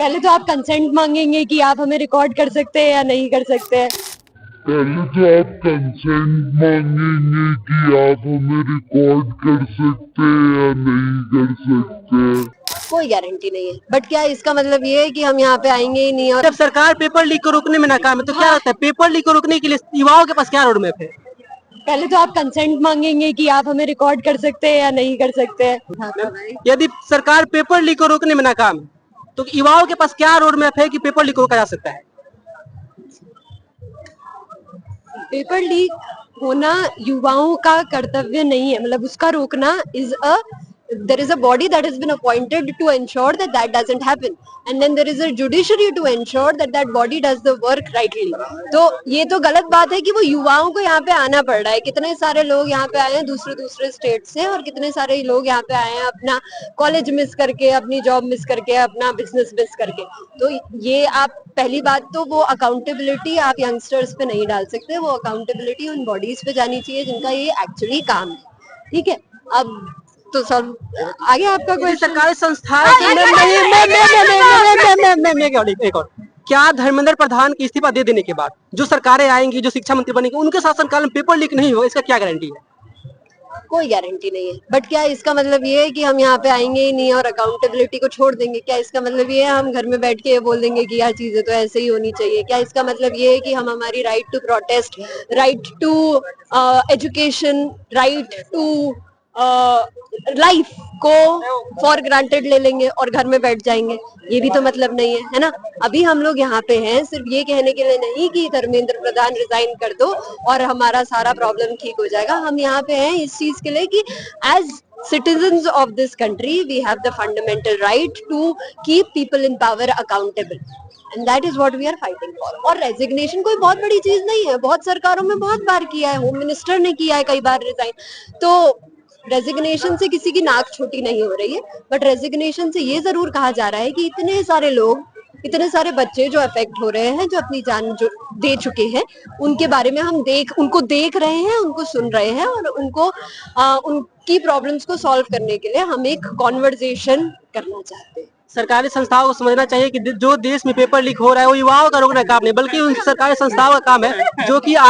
पहले तो आप कंसेंट मांगेंगे कि आप हमें रिकॉर्ड कर सकते हैं या नहीं कर सकते हैं। पहले तो आप कंसेंट मांगेंगे कि आप हमें रिकॉर्ड कर सकते हैं या नहीं कर सकते। कोई गारंटी नहीं है, बट क्या इसका मतलब ये है कि हम यहाँ पे आएंगे ही नहीं। और जब सरकार पेपर लीक को रोकने में नाकाम है तो क्या लगता है पेपर लीक को रोकने के लिए युवाओं के पास क्या रोड मैप है? पहले तो आप कंसेंट मांगेंगे कि आप हमें रिकॉर्ड कर सकते हैं या नहीं कर सकते हैं। यदि सरकार पेपर लीक को रोकने में नाकाम है तो युवाओं के पास क्या रोड मैप है कि पेपर लीक को रोका जा सकता है? पेपर लीक होना युवाओं का कर्तव्य नहीं है, मतलब उसका रोकना is a there is a body that has been appointed to ensure that that doesn't happen, and then there is a judiciary to ensure that that body does the work rightly. तो ये तो गलत बात है कि वो युवाओं को यहाँ पे आना पड़ रहा है। कितने सारे लोग यहाँ पे आए हैं दूसरे दूसरे स्टेट से, और कितने सारे लोग यहाँ पे आए हैं अपना कॉलेज मिस करके, अपनी जॉब मिस करके, अपना बिजनेस मिस करके। तो ये आप पहली बात तो वो अकाउंटेबिलिटी आप यंगस्टर्स पे नहीं डाल सकते, वो अकाउंटेबिलिटी उन बॉडीज पे जानी चाहिए जिनका ये एक्चुअली काम है। ठीक है, अब तो सब आगे आपका कोई सरकारी संस्थाएं क्या धर्मेंद्र प्रधान की इस्तीफा दे देने के बाद जो सरकारें आएंगी, जो शिक्षा मंत्री बनेंगे, उनके शासनकाल में पेपर लीक नहीं होगा, इसका क्या गारंटी है? कोई गारंटी नहीं है, बट क्या इसका मतलब ये है कि हम यहाँ पे आएंगे ही नहीं और अकाउंटेबिलिटी को छोड़ देंगे? क्या इसका मतलब ये है हम घर में बैठ के ये बोल देंगे कि यार चीजें तो ऐसे ही होनी चाहिए? क्या इसका मतलब ये है कि हम हमारी right to protest, right to education, right to life को फॉर ग्रांटेड ले लेंगे और घर में बैठ जाएंगे? ये भी तो मतलब नहीं है, है ना? अभी हम लोग यहाँ पे हैं सिर्फ ये कहने के लिए नहीं कि धर्मेंद्र प्रधान रिजाइन कर दो और हमारा सारा प्रॉब्लम ठीक हो जाएगा। हम यहाँ पे हैं इस चीज के लिए कि as citizens of this country we have the fundamental right to keep people in power accountable, and that is what we are fighting for. और रेजिग्नेशन कोई बहुत बड़ी चीज नहीं है, बहुत सरकारों में बहुत बार किया है, होम मिनिस्टर ने किया है कई बार रिजाइन। तो रेजिग्नेशन से किसी की नाक छोटी नहीं हो रही है, बट रेजिग्नेशन से ये जरूर कहा जा रहा है कि इतने सारे लोग, इतने सारे बच्चे जो अफेक्ट हो रहे हैं, जो अपनी जान जो दे चुके हैं, उनके बारे में हम उनको देख रहे हैं, उनको सुन रहे हैं, और उनकी प्रॉब्लम्स को सॉल्व करने के लिए हम एक कॉन्वर्सेशन करना चाहते हैं। सरकारी संस्थाओं को समझना चाहिए कि जो देश में पेपर लीक हो रहा है वो युवाओं का रोकना काम नहीं, बल्कि उन सरकारी संस्थाओं का काम है जो कि आगे